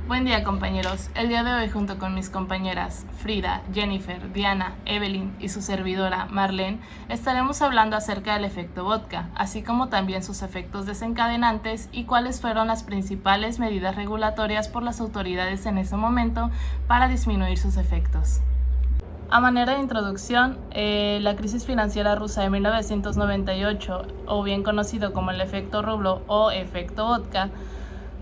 Buen día, compañeros. El día de hoy, junto con mis compañeras Frida, Jennifer, Diana, Evelyn y su servidora Marlene, estaremos hablando acerca del efecto vodka, así como también sus efectos desencadenantes y cuáles fueron las principales medidas regulatorias por las autoridades en ese momento para disminuir sus efectos. A manera de introducción, la crisis financiera rusa de 1998, o bien conocido como el efecto rublo o efecto vodka,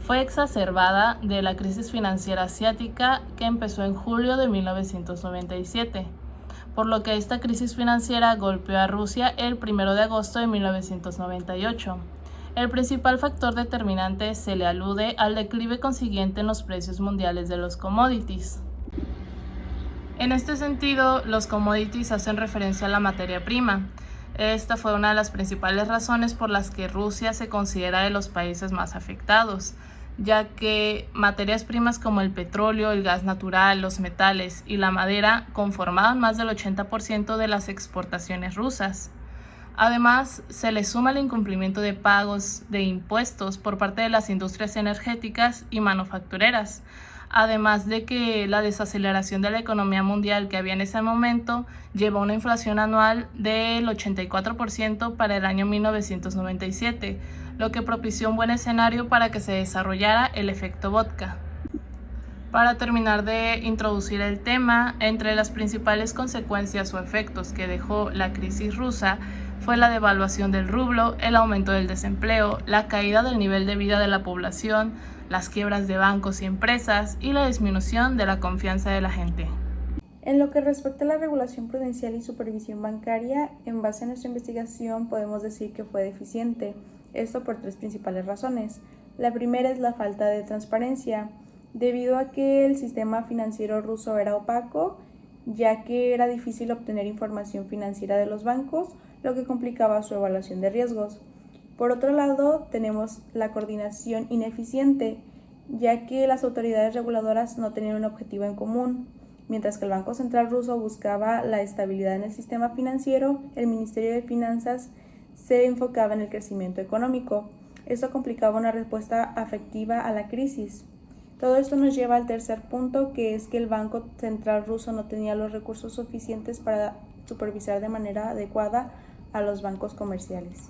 fue exacerbada de la crisis financiera asiática que empezó en julio de 1997, por lo que esta crisis financiera golpeó a Rusia el 1 de agosto de 1998. El principal factor determinante se le alude al declive consiguiente en los precios mundiales de los commodities. En este sentido, los commodities hacen referencia a la materia prima. Esta fue una de las principales razones por las que Rusia se considera de los países más afectados, ya que materias primas como el petróleo, el gas natural, los metales y la madera conformaban más del 80% de las exportaciones rusas. Además, se le suma el incumplimiento de pagos de impuestos por parte de las industrias energéticas y manufactureras, además de que la desaceleración de la economía mundial que había en ese momento llevó a una inflación anual del 84% para el año 1997, lo que propició un buen escenario para que se desarrollara el efecto vodka. Para terminar de introducir el tema, entre las principales consecuencias o efectos que dejó la crisis rusa fue la devaluación del rublo, el aumento del desempleo, la caída del nivel de vida de la población, las quiebras de bancos y empresas y la disminución de la confianza de la gente. En lo que respecta a la regulación prudencial y supervisión bancaria, en base a nuestra investigación podemos decir que fue deficiente, esto por tres principales razones. La primera es la falta de transparencia, debido a que el sistema financiero ruso era opaco, ya que era difícil obtener información financiera de los bancos, lo que complicaba su evaluación de riesgos. Por otro lado, tenemos la coordinación ineficiente, ya que las autoridades reguladoras no tenían un objetivo en común. Mientras que el Banco Central ruso buscaba la estabilidad en el sistema financiero, el Ministerio de Finanzas se enfocaba en el crecimiento económico. Esto complicaba una respuesta afectiva a la crisis. Todo esto nos lleva al tercer punto, que es que el Banco Central ruso no tenía los recursos suficientes para supervisar de manera adecuada a los bancos comerciales.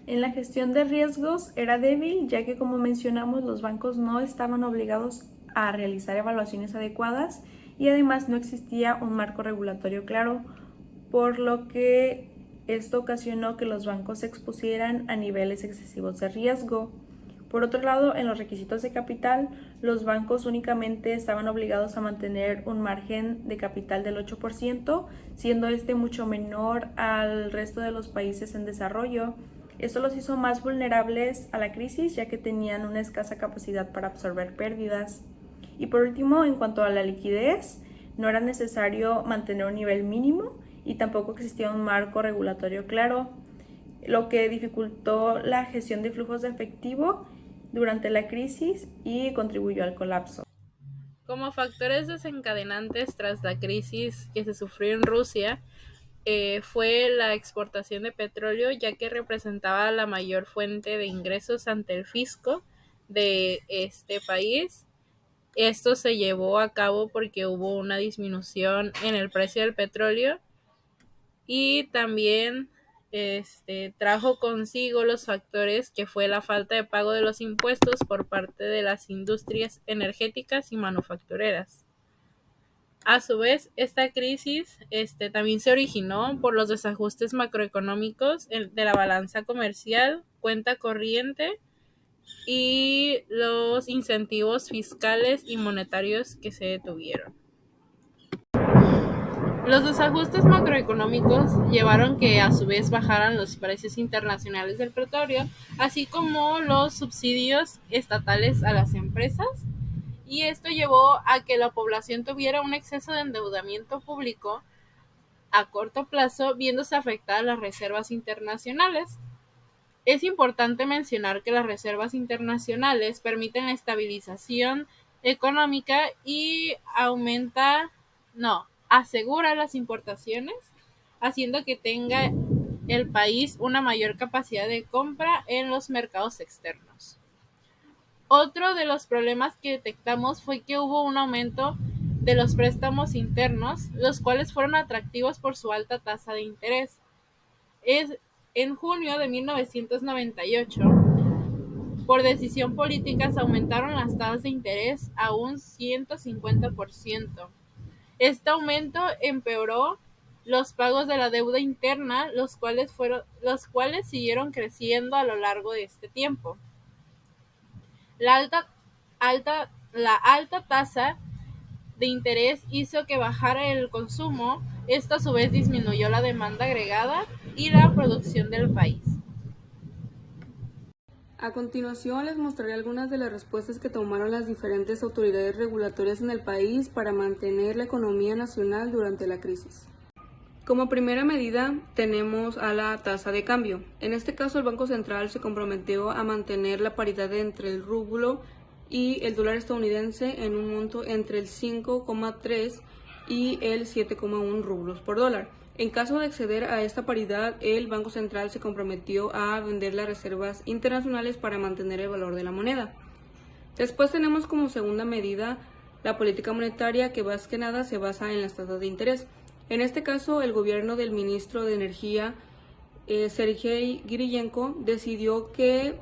En la gestión de riesgos era débil, ya que, como mencionamos, los bancos no estaban obligados a realizar evaluaciones adecuadas y además no existía un marco regulatorio claro, por lo que esto ocasionó que los bancos se expusieran a niveles excesivos de riesgo. Por otro lado, en los requisitos de capital, los bancos únicamente estaban obligados a mantener un margen de capital del 8%, siendo este mucho menor al resto de los países en desarrollo. Esto los hizo más vulnerables a la crisis, ya que tenían una escasa capacidad para absorber pérdidas. Y por último, en cuanto a la liquidez, no era necesario mantener un nivel mínimo y tampoco existía un marco regulatorio claro, lo que dificultó la gestión de flujos de efectivo durante la crisis y contribuyó al colapso. Como factores desencadenantes tras la crisis que se sufrió en Rusia, fue la exportación de petróleo, ya que representaba la mayor fuente de ingresos ante el fisco de este país. Esto se llevó a cabo porque hubo una disminución en el precio del petróleo y también trajo consigo los factores que fue la falta de pago de los impuestos por parte de las industrias energéticas y manufactureras. A su vez, esta crisis también se originó por los desajustes macroeconómicos de la balanza comercial, cuenta corriente y los incentivos fiscales y monetarios que se detuvieron. Los desajustes macroeconómicos llevaron que a su vez bajaran los precios internacionales del petróleo, así como los subsidios estatales a las empresas, y esto llevó a que la población tuviera un exceso de endeudamiento público a corto plazo, viéndose afectadas las reservas internacionales. Es importante mencionar que las reservas internacionales permiten la estabilización económica y asegura las importaciones, haciendo que tenga el país una mayor capacidad de compra en los mercados externos. Otro de los problemas que detectamos fue que hubo un aumento de los préstamos internos, los cuales fueron atractivos por su alta tasa de interés. En junio de 1998, por decisión política, se aumentaron las tasas de interés a un 150%. Este aumento empeoró los pagos de la deuda interna, los cuales siguieron creciendo a lo largo de este tiempo. La alta tasa de interés hizo que bajara el consumo. Esto a su vez disminuyó la demanda agregada y la producción del país. A continuación les mostraré algunas de las respuestas que tomaron las diferentes autoridades regulatorias en el país para mantener la economía nacional durante la crisis. Como primera medida tenemos a la tasa de cambio. En este caso el Banco Central se comprometió a mantener la paridad entre el rublo y el dólar estadounidense en un monto entre el 5,3 y el 7,1 rublos por dólar. En caso de acceder a esta paridad, el Banco Central se comprometió a vender las reservas internacionales para mantener el valor de la moneda. Después tenemos como segunda medida la política monetaria, que más que nada se basa en las tasas de interés. En este caso, el gobierno del ministro de Energía, Sergei Kiriyenko, decidió que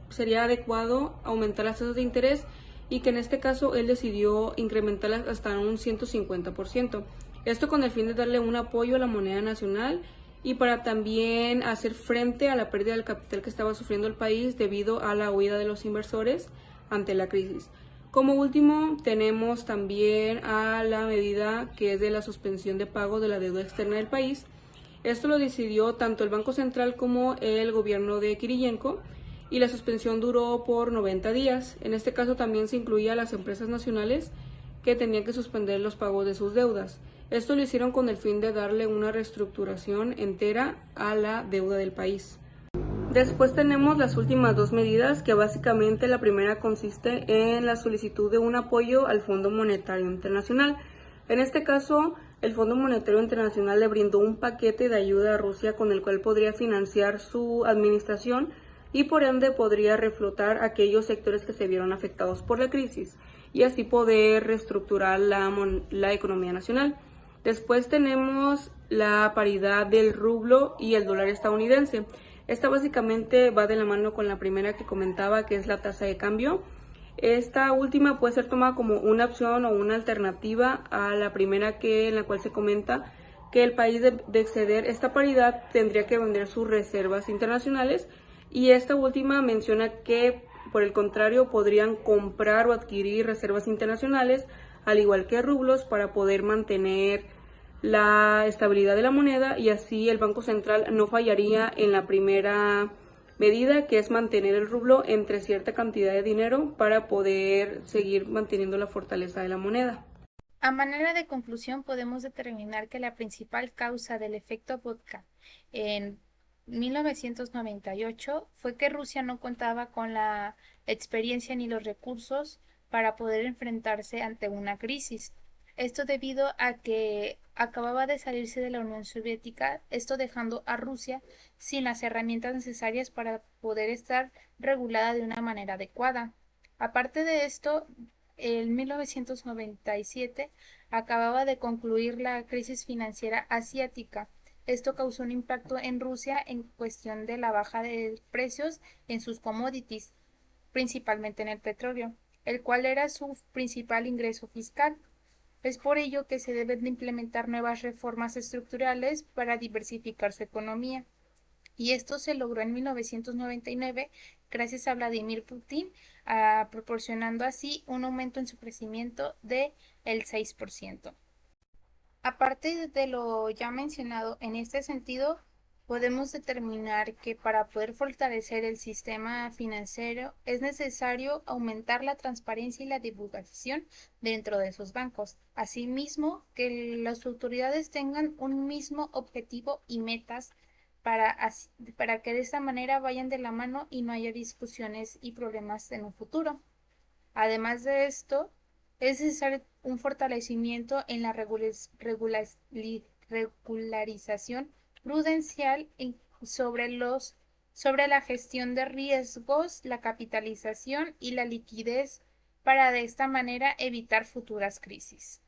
sería adecuado aumentar las tasas de interés y que en este caso él decidió incrementarlas hasta un 150%. Esto con el fin de darle un apoyo a la moneda nacional y para también hacer frente a la pérdida del capital que estaba sufriendo el país debido a la huida de los inversores ante la crisis. Como último, tenemos también a la medida que es de la suspensión de pago de la deuda externa del país. Esto lo decidió tanto el Banco Central como el gobierno de Kiriyenko y la suspensión duró por 90 días. En este caso también se incluía a las empresas nacionales que tenían que suspender los pagos de sus deudas. Esto lo hicieron con el fin de darle una reestructuración entera a la deuda del país. Después tenemos las últimas dos medidas, que básicamente la primera consiste en la solicitud de un apoyo al Fondo Monetario Internacional. En este caso, el Fondo Monetario Internacional le brindó un paquete de ayuda a Rusia con el cual podría financiar su administración y por ende podría reflotar aquellos sectores que se vieron afectados por la crisis y así poder reestructurar la economía nacional. Después tenemos la paridad del rublo y el dólar estadounidense. Esta básicamente va de la mano con la primera que comentaba, que es la tasa de cambio. Esta última puede ser tomada como una opción o una alternativa a la primera, en la cual se comenta que el país de exceder esta paridad tendría que vender sus reservas internacionales, y esta última menciona que por el contrario podrían comprar o adquirir reservas internacionales al igual que rublos para poder mantener la estabilidad de la moneda, y así el Banco Central no fallaría en la primera medida, que es mantener el rublo entre cierta cantidad de dinero para poder seguir manteniendo la fortaleza de la moneda. A manera de conclusión, podemos determinar que la principal causa del efecto vodka en 1998 fue que Rusia no contaba con la experiencia ni los recursos para poder enfrentarse ante una crisis. Esto debido a que acababa de salirse de la Unión Soviética, esto dejando a Rusia sin las herramientas necesarias para poder estar regulada de una manera adecuada. Aparte de esto, en 1997 acababa de concluir la crisis financiera asiática. Esto causó un impacto en Rusia en cuestión de la baja de precios en sus commodities, principalmente en el petróleo, el cual era su principal ingreso fiscal. Es por ello que se deben de implementar nuevas reformas estructurales para diversificar su economía. Y esto se logró en 1999 gracias a Vladimir Putin, proporcionando así un aumento en su crecimiento de el 6%. Aparte de lo ya mencionado en este sentido, podemos determinar que para poder fortalecer el sistema financiero es necesario aumentar la transparencia y la divulgación dentro de esos bancos. Asimismo, que las autoridades tengan un mismo objetivo y metas para que de esta manera vayan de la mano y no haya discusiones y problemas en un futuro. Además de esto, es necesario un fortalecimiento en la regularización prudencial sobre los sobre la gestión de riesgos, la capitalización y la liquidez para de esta manera evitar futuras crisis.